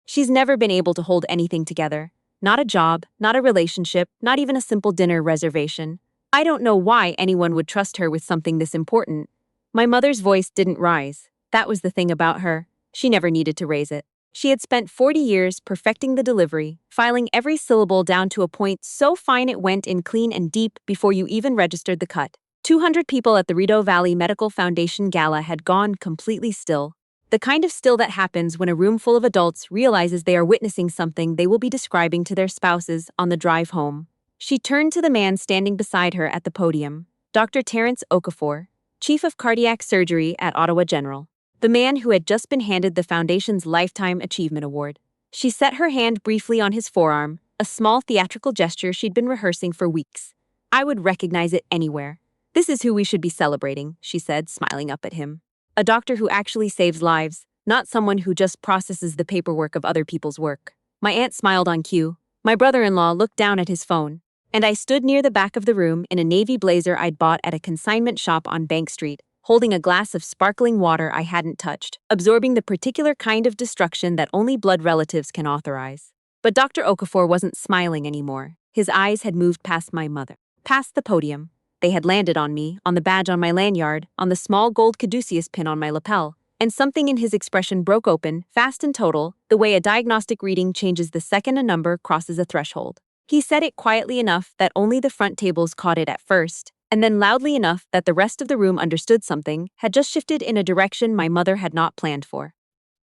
She's never been able to hold anything together. Not a job, not a relationship, not even a simple dinner reservation. I don't know why anyone would trust her with something this important. My mother's voice didn't rise. That was the thing about her. She never needed to raise it. She had spent 40 years perfecting the delivery, filing every syllable down to a point so fine it went in clean and deep before you even registered the cut. 200 people at the Rideau Valley Medical Foundation Gala had gone completely still. The kind of still that happens when a room full of adults realizes they are witnessing something they will be describing to their spouses on the drive home. She turned to the man standing beside her at the podium, Dr. Terence Okafor, Chief of Cardiac Surgery at Ottawa General, the man who had just been handed the Foundation's Lifetime Achievement Award. She set her hand briefly on his forearm, a small theatrical gesture she'd been rehearsing for weeks. I would recognize it anywhere. This is who we should be celebrating, she said, smiling up at him. A doctor who actually saves lives, not someone who just processes the paperwork of other people's work. My aunt smiled on cue. My brother-in-law looked down at his phone, and I stood near the back of the room in a navy blazer I'd bought at a consignment shop on Bank Street, holding a glass of sparkling water I hadn't touched, absorbing the particular kind of destruction that only blood relatives can authorize. But Dr. Okafor wasn't smiling anymore. His eyes had moved past my mother, past the podium. They had landed on me, on the badge on my lanyard, on the small gold caduceus pin on my lapel, and something in his expression broke open, fast and total, the way a diagnostic reading changes the second a number crosses a threshold. He said it quietly enough that only the front tables caught it at first, and then loudly enough that the rest of the room understood something had just shifted in a direction my mother had not planned for.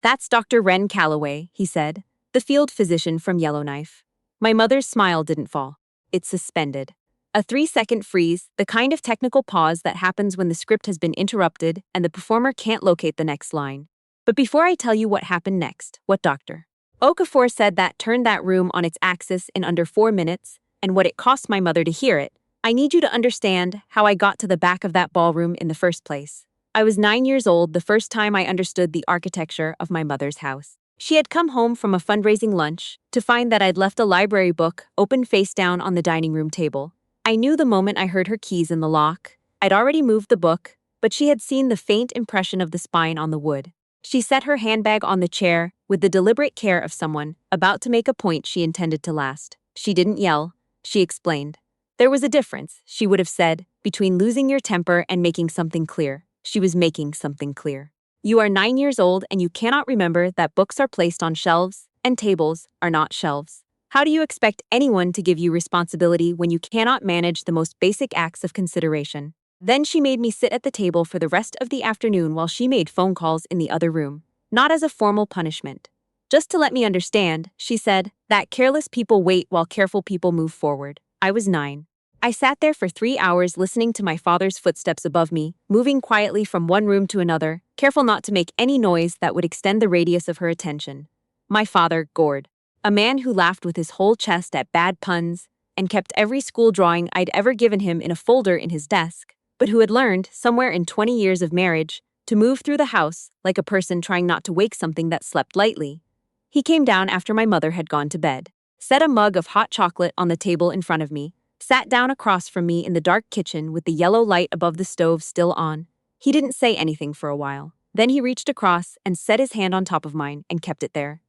"That's Dr. Ren Calloway," he said, the field physician from Yellowknife. My mother's smile didn't fall. It suspended. A 3-second freeze, the kind of technical pause that happens when the script has been interrupted and the performer can't locate the next line. But before I tell you what happened next, what Dr. Okafor said that turned that room on its axis in under 4 minutes, and what it cost my mother to hear it, I need you to understand how I got to the back of that ballroom in the first place. I was 9 years old the first time I understood the architecture of my mother's house. She had come home from a fundraising lunch to find that I'd left a library book open face down on the dining room table. I knew the moment I heard her keys in the lock. I'd already moved the book, but she had seen the faint impression of the spine on the wood. She set her handbag on the chair with the deliberate care of someone about to make a point she intended to last. She didn't yell. She explained. There was a difference, she would have said, between losing your temper and making something clear. She was making something clear. You are 9 years old and you cannot remember that books are placed on shelves and tables are not shelves. How do you expect anyone to give you responsibility when you cannot manage the most basic acts of consideration? Then she made me sit at the table for the rest of the afternoon while she made phone calls in the other room. Not as a formal punishment. Just to let me understand, she said, that careless people wait while careful people move forward. I was 9. I sat there for 3 hours listening to my father's footsteps above me, moving quietly from one room to another, careful not to make any noise that would extend the radius of her attention. My father, Gord. A man who laughed with his whole chest at bad puns and kept every school drawing I'd ever given him in a folder in his desk, but who had learned, somewhere in 20 years of marriage, to move through the house like a person trying not to wake something that slept lightly. He came down after my mother had gone to bed, set a mug of hot chocolate on the table in front of me, sat down across from me in the dark kitchen with the yellow light above the stove still on. He didn't say anything for a while. Then he reached across and set his hand on top of mine and kept it there.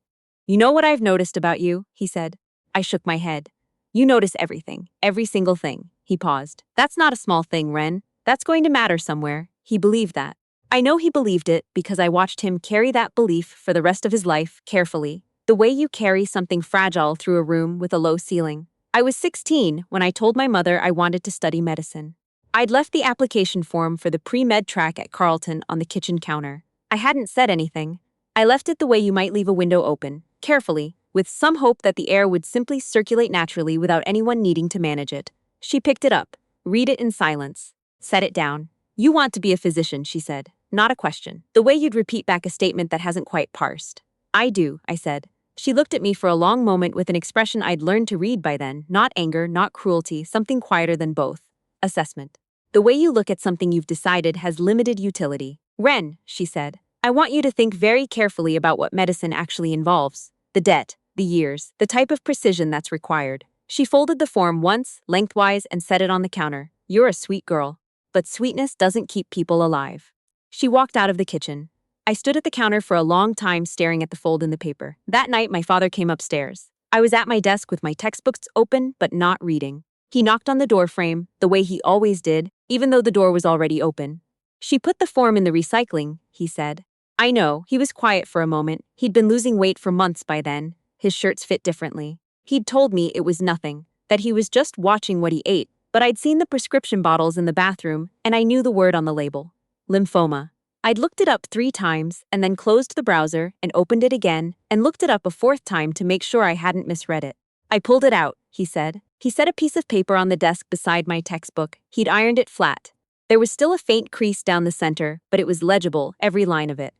"You know what I've noticed about you," he said. I shook my head. "You notice everything, every single thing." He paused. "That's not a small thing, Ren. That's going to matter somewhere." He believed that. I know he believed it because I watched him carry that belief for the rest of his life, carefully, the way you carry something fragile through a room with a low ceiling. I was 16 when I told my mother I wanted to study medicine. I'd left the application form for the pre-med track at Carleton on the kitchen counter. I hadn't said anything. I left it the way you might leave a window open, carefully, with some hope that the air would simply circulate naturally without anyone needing to manage it. She picked it up, read it in silence, set it down. "You want to be a physician," she said. Not a question. The way you'd repeat back a statement that hasn't quite parsed. "I do," I said. She looked at me for a long moment with an expression I'd learned to read by then, not anger, not cruelty, something quieter than both. Assessment. "The way you look at something you've decided has limited utility. Ren," she said, "I want you to think very carefully about what medicine actually involves. The debt, the years, the type of precision that's required." She folded the form once, lengthwise, and set it on the counter. "You're a sweet girl. But sweetness doesn't keep people alive." She walked out of the kitchen. I stood at the counter for a long time staring at the fold in the paper. That night, my father came upstairs. I was at my desk with my textbooks open but not reading. He knocked on the door frame, the way he always did, even though the door was already open. "She put the form in the recycling," he said. I know, he was quiet for a moment. He'd been losing weight for months by then. His shirts fit differently. He'd told me it was nothing, that he was just watching what he ate, but I'd seen the prescription bottles in the bathroom, and I knew the word on the label. Lymphoma. I'd looked it up 3 times, and then closed the browser, and opened it again, and looked it up a 4th time to make sure I hadn't misread it. "I pulled it out," he said. He set a piece of paper on the desk beside my textbook. He'd ironed it flat. There was still a faint crease down the center, but it was legible, every line of it.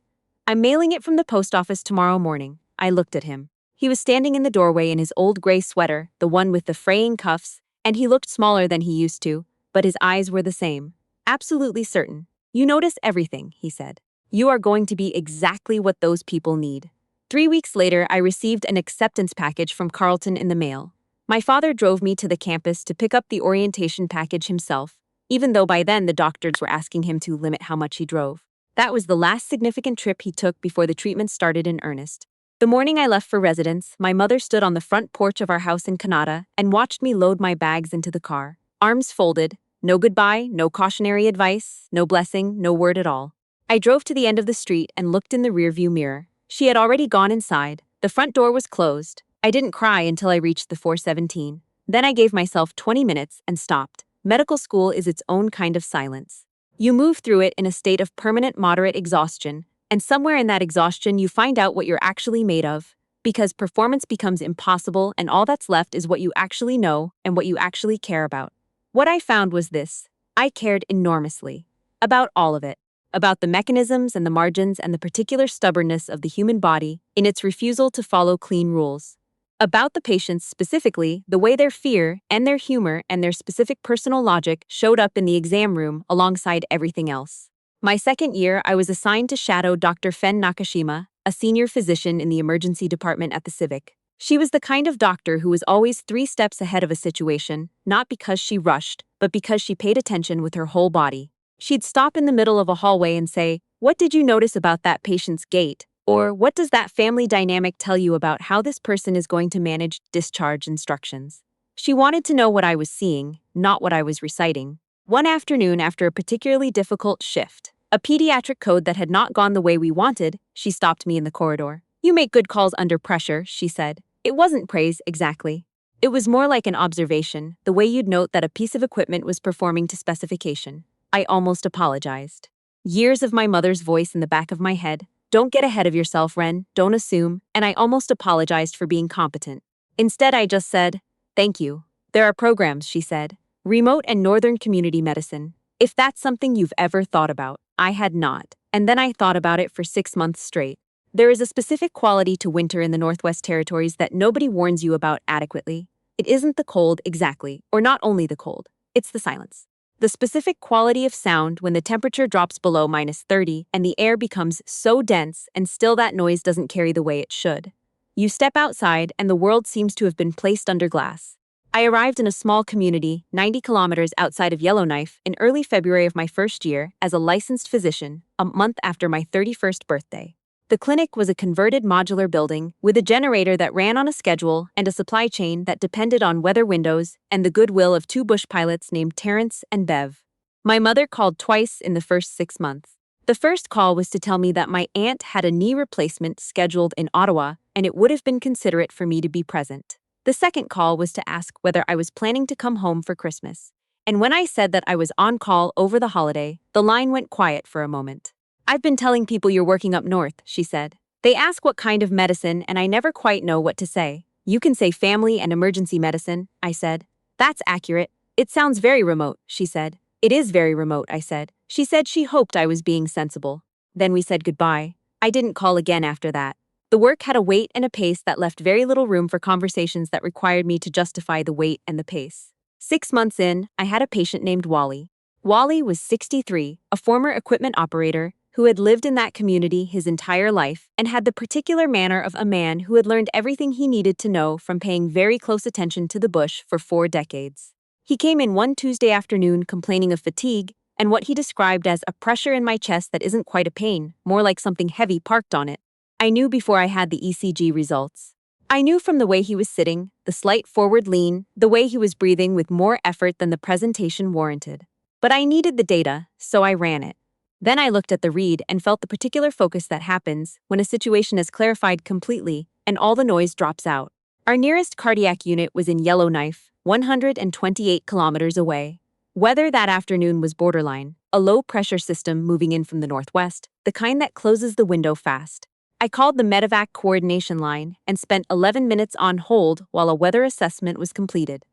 "I'm mailing it from the post office tomorrow morning." I looked at him. He was standing in the doorway in his old gray sweater, the one with the fraying cuffs, and he looked smaller than he used to, but his eyes were the same. "Absolutely certain. You notice everything," he said. "You are going to be exactly what those people need." 3 weeks later, I received an acceptance package from Carlton in the mail. My father drove me to the campus to pick up the orientation package himself, even though by then the doctors were asking him to limit how much he drove. That was the last significant trip he took before the treatment started in earnest. The morning I left for residence, my mother stood on the front porch of our house in Kannada and watched me load my bags into the car. Arms folded, no goodbye, no cautionary advice, no blessing, no word at all. I drove to the end of the street and looked in the rearview mirror. She had already gone inside. The front door was closed. I didn't cry until I reached the 417. Then I gave myself 20 minutes and stopped. Medical school is its own kind of silence. You move through it in a state of permanent moderate exhaustion, and somewhere in that exhaustion you find out what you're actually made of, because performance becomes impossible and all that's left is what you actually know and what you actually care about. What I found was this: I cared enormously. About all of it. About the mechanisms and the margins and the particular stubbornness of the human body in its refusal to follow clean rules. About the patients specifically, the way their fear and their humor and their specific personal logic showed up in the exam room alongside everything else. My second year, I was assigned to shadow Dr. Fen Nakashima, a senior physician in the emergency department at the Civic. She was the kind of doctor who was always 3 steps ahead of a situation, not because she rushed, but because she paid attention with her whole body. She'd stop in the middle of a hallway and say, "What did you notice about that patient's gait?" Or, "What does that family dynamic tell you about how this person is going to manage discharge instructions?" She wanted to know what I was seeing, not what I was reciting. One afternoon, after a particularly difficult shift, a pediatric code that had not gone the way we wanted, she stopped me in the corridor. "You make good calls under pressure," she said. It wasn't praise, exactly. It was more like an observation, the way you'd note that a piece of equipment was performing to specification. I almost apologized. Years of my mother's voice in the back of my head. "Don't get ahead of yourself, Ren, don't assume," and I almost apologized for being competent. Instead, I just said, "Thank you. There are programs," she said. "Remote and northern community medicine. If that's something you've ever thought about." I had not, and then I thought about it for 6 months straight. There is a specific quality to winter in the Northwest Territories that nobody warns you about adequately. It isn't the cold exactly, or not only the cold, it's the silence. The specific quality of sound when the temperature drops below -30 and the air becomes so dense and still that noise doesn't carry the way it should. You step outside and the world seems to have been placed under glass. I arrived in a small community, 90 kilometers outside of Yellowknife, in early February of my first year as a licensed physician, a month after my 31st birthday. The clinic was a converted modular building with a generator that ran on a schedule and a supply chain that depended on weather windows and the goodwill of 2 bush pilots named Terrence and Bev. My mother called twice in the first 6 months. The first call was to tell me that my aunt had a knee replacement scheduled in Ottawa and it would have been considerate for me to be present. The second call was to ask whether I was planning to come home for Christmas. And when I said that I was on call over the holiday, the line went quiet for a moment. "I've been telling people you're working up north," she said. "They ask what kind of medicine and I never quite know what to say." "You can say family and emergency medicine," I said. "That's accurate. It sounds very remote," she said. "It is very remote," I said. She said she hoped I was being sensible. Then we said goodbye. I didn't call again after that. The work had a weight and a pace that left very little room for conversations that required me to justify the weight and the pace. 6 months in, I had a patient named Wally. Wally was 63, a former equipment operator who had lived in that community his entire life and had the particular manner of a man who had learned everything he needed to know from paying very close attention to the bush for 4 decades. He came in one Tuesday afternoon complaining of fatigue, and what he described as a pressure in my chest that isn't quite a pain, more like something heavy parked on it. I knew before I had the ECG results. I knew from the way he was sitting, the slight forward lean, the way he was breathing with more effort than the presentation warranted. But I needed the data, so I ran it. Then I looked at the read and felt the particular focus that happens when a situation is clarified completely and all the noise drops out. Our nearest cardiac unit was in Yellowknife, 128 kilometers away. Weather that afternoon was borderline, a low-pressure system moving in from the northwest, the kind that closes the window fast. I called the medevac coordination line and spent 11 minutes on hold while a weather assessment was completed.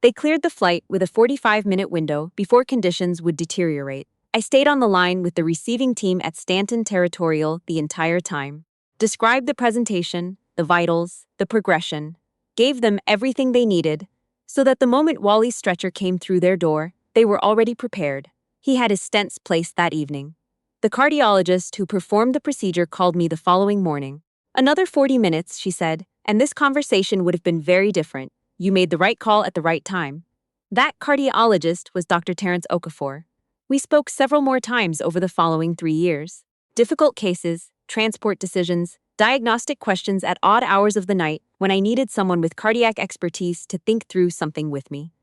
They cleared the flight with a 45-minute window before conditions would deteriorate. I stayed on the line with the receiving team at Stanton Territorial the entire time. Described the presentation, the vitals, the progression, gave them everything they needed, so that the moment Wally's stretcher came through their door, they were already prepared. He had his stents placed that evening. The cardiologist who performed the procedure called me the following morning. "Another 40 minutes, she said, and this conversation would have been very different. You made the right call at the right time." That cardiologist was Dr. Terence Okafor. We spoke several more times over the following 3 years. Difficult cases, transport decisions, diagnostic questions at odd hours of the night when I needed someone with cardiac expertise to think through something with me.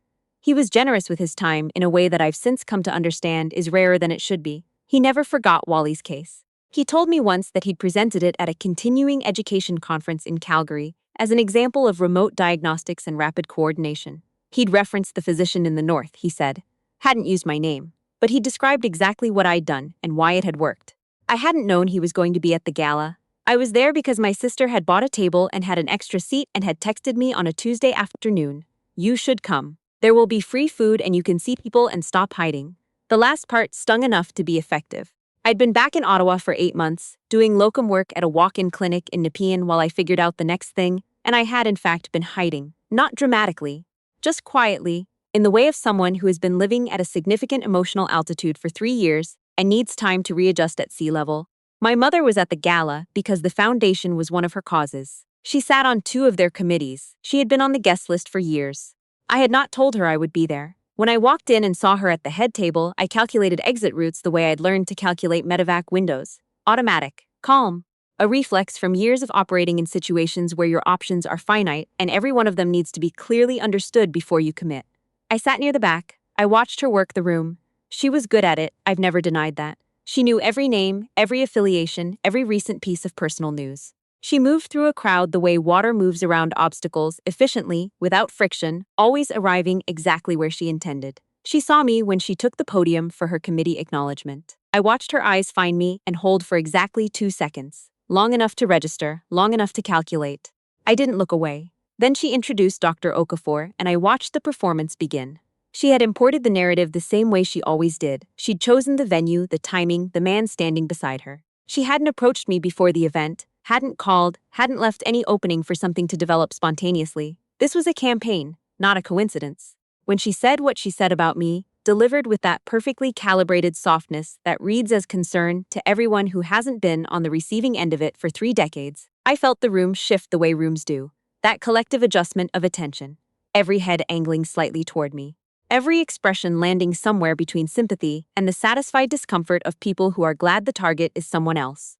He was generous with his time in a way that I've since come to understand is rarer than it should be. He never forgot Wally's case. He told me once that he'd presented it at a continuing education conference in Calgary as an example of remote diagnostics and rapid coordination. He'd referenced the physician in the north, he said. Hadn't used my name, but he described exactly what I'd done and why it had worked. I hadn't known he was going to be at the gala. I was there because my sister had bought a table and had an extra seat and had texted me on a Tuesday afternoon. "You should come. There will be free food and you can see people and stop hiding." The last part stung enough to be effective. I'd been back in Ottawa for 8 months, doing locum work at a walk-in clinic in Nepean while I figured out the next thing, and I had in fact been hiding. Not dramatically, just quietly, in the way of someone who has been living at a significant emotional altitude for 3 years and needs time to readjust at sea level. My mother was at the gala because the foundation was one of her causes. She sat on 2 of their committees. She had been on the guest list for years. I had not told her I would be there. When I walked in and saw her at the head table, I calculated exit routes the way I'd learned to calculate medevac windows. Automatic, calm, a reflex from years of operating in situations where your options are finite and every one of them needs to be clearly understood before you commit. I sat near the back. I watched her work the room. She was good at it, I've never denied that. She knew every name, every affiliation, every recent piece of personal news. She moved through a crowd the way water moves around obstacles, efficiently, without friction, always arriving exactly where she intended. She saw me when she took the podium for her committee acknowledgement. I watched her eyes find me and hold for exactly 2 seconds. Long enough to register, long enough to calculate. I didn't look away. Then she introduced Dr. Okafor, and I watched the performance begin. She had imported the narrative the same way she always did. She'd chosen the venue, the timing, the man standing beside her. She hadn't approached me before the event, hadn't called, hadn't left any opening for something to develop spontaneously. This was a campaign, not a coincidence. When she said what she said about me, delivered with that perfectly calibrated softness that reads as concern to everyone who hasn't been on the receiving end of it for 3 decades, I felt the room shift the way rooms do. That collective adjustment of attention. Every head angling slightly toward me. Every expression landing somewhere between sympathy and the satisfied discomfort of people who are glad the target is someone else.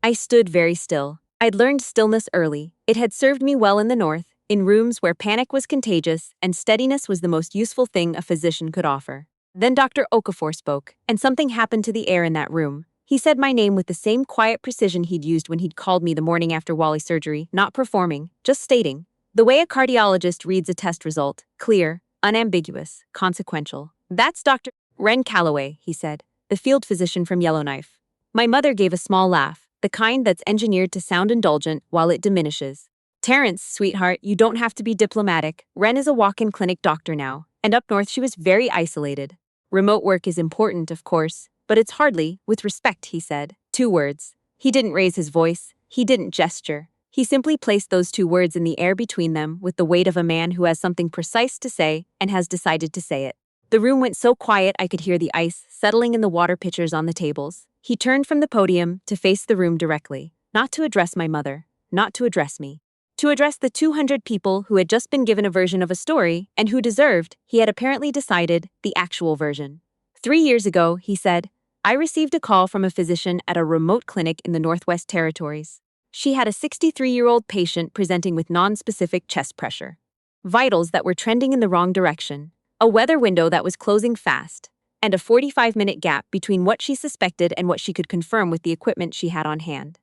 I stood very still. I'd learned stillness early. It had served me well in the north, in rooms where panic was contagious and steadiness was the most useful thing a physician could offer. Then Dr. Okafor spoke, and something happened to the air in that room. He said my name with the same quiet precision he'd used when he'd called me the morning after Wally's surgery, not performing, just stating. The way a cardiologist reads a test result, clear, unambiguous, consequential. "That's Dr. Ren Calloway," he said, the field physician from Yellowknife. My mother gave a small laugh, the kind that's engineered to sound indulgent while it diminishes. "Terence, sweetheart, you don't have to be diplomatic. Ren is a walk-in clinic doctor now, and up north she was very isolated. Remote work is important, of course, but it's hardly, with respect," he said. 2 words. He didn't raise his voice. He didn't gesture. He simply placed those 2 words in the air between them with the weight of a man who has something precise to say and has decided to say it. The room went so quiet I could hear the ice settling in the water pitchers on the tables. He turned from the podium to face the room directly, not to address my mother, not to address me. To address the 200 people who had just been given a version of a story and who deserved, he had apparently decided, the actual version. 3 years ago, he said, I received a call from a physician at a remote clinic in the Northwest Territories. She had a 63-year-old patient presenting with nonspecific chest pressure, vitals that were trending in the wrong direction, a weather window that was closing fast, and a 45-minute gap between what she suspected and what she could confirm with the equipment she had on hand.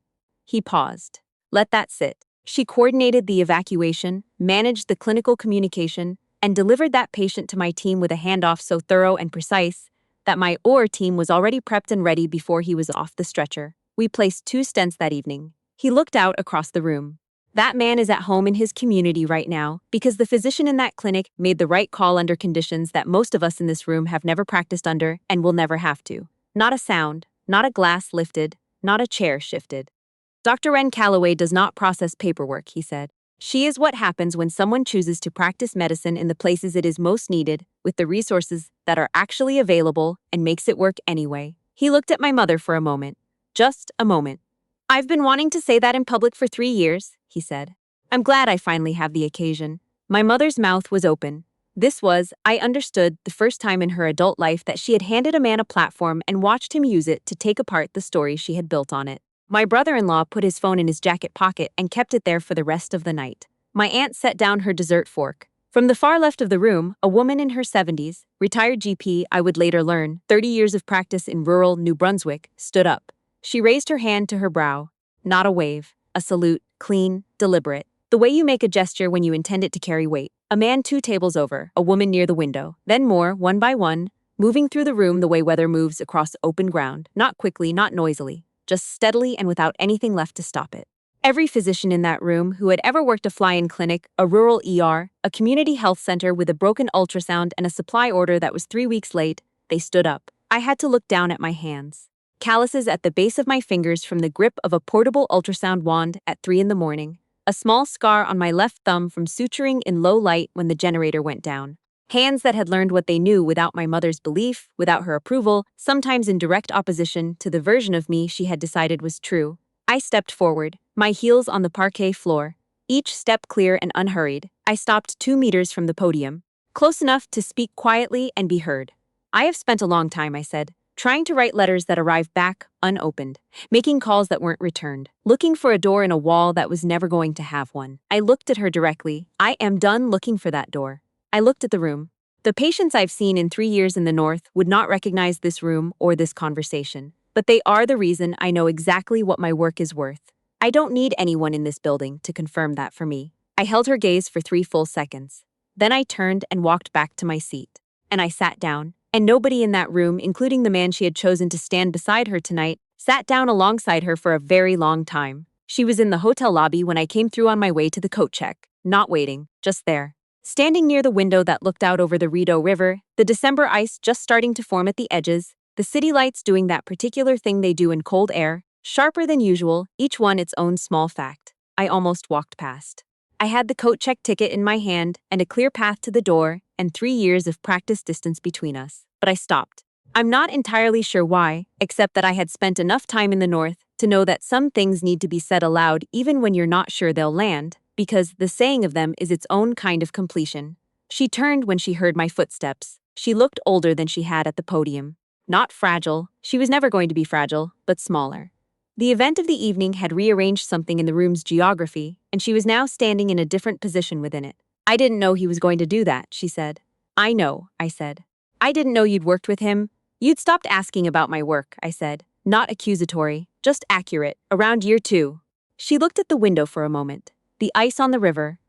He paused. Let that sit. She coordinated the evacuation, managed the clinical communication, and delivered that patient to my team with a handoff so thorough and precise that my team was already prepped and ready before he was off the stretcher. We placed 2 stents that evening. He looked out across the room. That man is at home in his community right now because the physician in that clinic made the right call under conditions that most of us in this room have never practiced under and will never have to. Not a sound, not a glass lifted, not a chair shifted. Dr. Wren Calloway does not process paperwork, he said. She is what happens when someone chooses to practice medicine in the places it is most needed, with the resources that are actually available, and makes it work anyway. He looked at my mother for a moment. Just a moment. I've been wanting to say that in public for 3 years, he said. I'm glad I finally have the occasion. My mother's mouth was open. This was, I understood, the first time in her adult life that she had handed a man a platform and watched him use it to take apart the story she had built on it. My brother-in-law put his phone in his jacket pocket and kept it there for the rest of the night. My aunt set down her dessert fork. From the far left of the room, a woman in her 70s, retired GP, I would later learn, 30 years of practice in rural New Brunswick, stood up. She raised her hand to her brow. Not a wave, a salute, clean, deliberate. The way you make a gesture when you intend it to carry weight. A man 2 tables over, a woman near the window, then more, one by one, moving through the room the way weather moves across open ground, not quickly, not noisily, just steadily and without anything left to stop it. Every physician in that room who had ever worked a fly-in clinic, a rural ER, a community health center with a broken ultrasound and a supply order that was 3 weeks late, they stood up. I had to look down at my hands. Calluses at the base of my fingers from the grip of a portable ultrasound wand at 3 in the morning. A small scar on my left thumb from suturing in low light when the generator went down. Hands that had learned what they knew without my mother's belief, without her approval, sometimes in direct opposition to the version of me she had decided was true. I stepped forward, my heels on the parquet floor, each step clear and unhurried. I stopped 2 meters from the podium, close enough to speak quietly and be heard. I have spent a long time, I said, trying to write letters that arrived back unopened, making calls that weren't returned, looking for a door in a wall that was never going to have one. I looked at her directly. I am done looking for that door. I looked at the room. The patients I've seen in 3 years in the North would not recognize this room or this conversation, but they are the reason I know exactly what my work is worth. I don't need anyone in this building to confirm that for me. I held her gaze for 3 full seconds. Then I turned and walked back to my seat. And I sat down, and nobody in that room, including the man she had chosen to stand beside her tonight, sat down alongside her for a very long time. She was in the hotel lobby when I came through on my way to the coat check, not waiting, just there. Standing near the window that looked out over the Rideau River, the December ice just starting to form at the edges, the city lights doing that particular thing they do in cold air, sharper than usual, each one its own small fact. I almost walked past. I had the coat check ticket in my hand and a clear path to the door and 3 years of practice distance between us. But I stopped. I'm not entirely sure why, except that I had spent enough time in the North to know that some things need to be said aloud even when you're not sure they'll land, because the saying of them is its own kind of completion. She turned when she heard my footsteps. She looked older than she had at the podium. Not fragile, she was never going to be fragile, but smaller. The event of the evening had rearranged something in the room's geography, and she was now standing in a different position within it. I didn't know he was going to do that, she said. I know, I said. I didn't know you'd worked with him. You'd stopped asking about my work, I said. Not accusatory, just accurate, around year 2. She looked at the window for a moment. The ice on the river.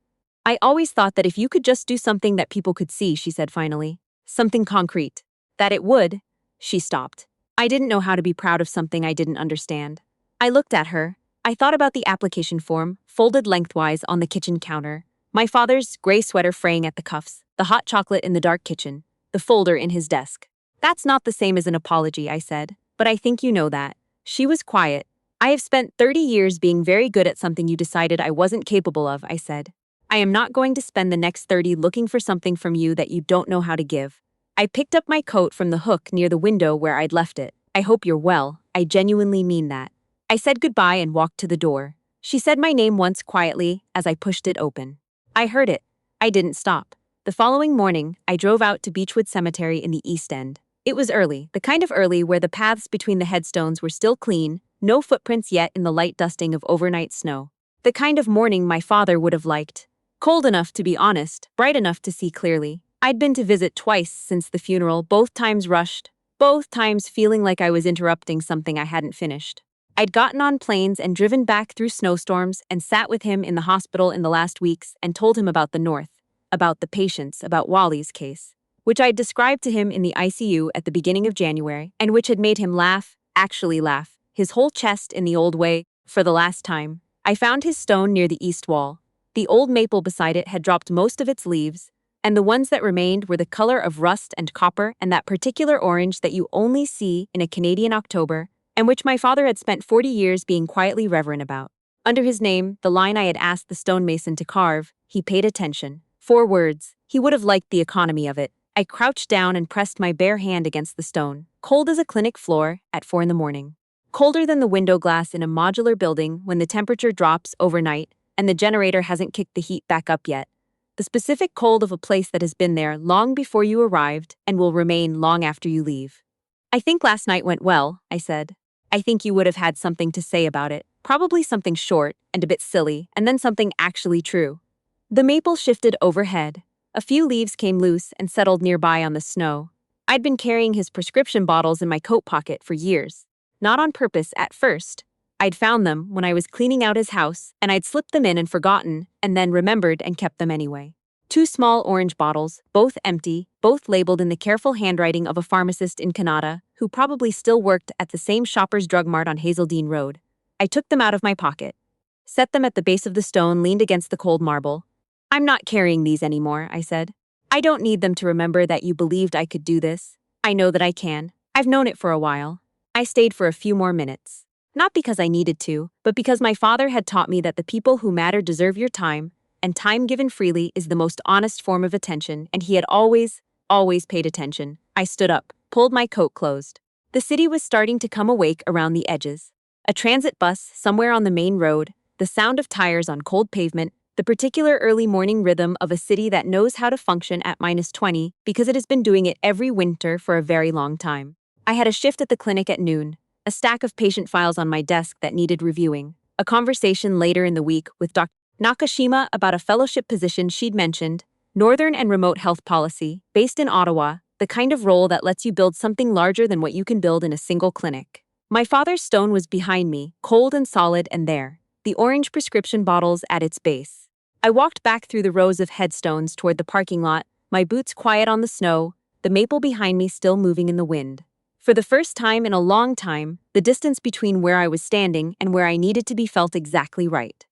I always thought that if you could just do something that people could see, she said finally. Something concrete. That it would. She stopped. I didn't know how to be proud of something I didn't understand. I looked at her. I thought about the application form, folded lengthwise on the kitchen counter. My father's gray sweater fraying at the cuffs, the hot chocolate in the dark kitchen, the folder in his desk. That's not the same as an apology, I said, but I think you know that. She was quiet. I have spent 30 years being very good at something you decided I wasn't capable of, I said. I am not going to spend the next 30 looking for something from you that you don't know how to give. I picked up my coat from the hook near the window where I'd left it. I hope you're well. I genuinely mean that. I said goodbye and walked to the door. She said my name once quietly as I pushed it open. I heard it. I didn't stop. The following morning, I drove out to Beechwood Cemetery in the East End. It was early, the kind of early where the paths between the headstones were still clean, no footprints yet in the light dusting of overnight snow. The kind of morning my father would have liked. Cold enough to be honest, bright enough to see clearly. I'd been to visit twice since the funeral, both times rushed, both times feeling like I was interrupting something I hadn't finished. I'd gotten on planes and driven back through snowstorms and sat with him in the hospital in the last weeks and told him about the North, about the patients, about Wally's case, which I'd described to him in the ICU at the beginning of January and which had made him laugh, actually laugh, his whole chest in the old way, for the last time. I found his stone near the east wall. The old maple beside it had dropped most of its leaves, and the ones that remained were the color of rust and copper and that particular orange that you only see in a Canadian October, and which my father had spent 40 years being quietly reverent about. Under his name, the line I had asked the stonemason to carve, he paid attention. 4 words. He would have liked the economy of it. I crouched down and pressed my bare hand against the stone, cold as a clinic floor, at 4 in the morning. Colder than the window glass in a modular building when the temperature drops overnight and the generator hasn't kicked the heat back up yet. The specific cold of a place that has been there long before you arrived and will remain long after you leave. I think last night went well, I said. I think you would have had something to say about it, probably something short and a bit silly, and then something actually true. The maple shifted overhead. A few leaves came loose and settled nearby on the snow. I'd been carrying his prescription bottles in my coat pocket for years. Not on purpose at first. I'd found them when I was cleaning out his house, and I'd slipped them in and forgotten, and then remembered and kept them anyway. 2 small orange bottles, both empty, both labeled in the careful handwriting of a pharmacist in Canada, who probably still worked at the same Shoppers Drug Mart on Hazeldean Road. I took them out of my pocket, set them at the base of the stone leaned against the cold marble. I'm not carrying these anymore, I said. I don't need them to remember that you believed I could do this. I know that I can. I've known it for a while. I stayed for a few more minutes. Not because I needed to, but because my father had taught me that the people who matter deserve your time, and time given freely is the most honest form of attention, and he had always paid attention. I stood up, pulled my coat closed. The city was starting to come awake around the edges. A transit bus somewhere on the main road, the sound of tires on cold pavement, the particular early morning rhythm of a city that knows how to function at -20 because it has been doing it every winter for a very long time. I had a shift at the clinic at noon, a stack of patient files on my desk that needed reviewing, a conversation later in the week with Dr. Nakashima about a fellowship position she'd mentioned, Northern and Remote Health Policy, based in Ottawa, the kind of role that lets you build something larger than what you can build in a single clinic. My father's stone was behind me, cold and solid and there, the orange prescription bottles at its base. I walked back through the rows of headstones toward the parking lot, my boots quiet on the snow, the maple behind me still moving in the wind. For the first time in a long time, the distance between where I was standing and where I needed to be felt exactly right.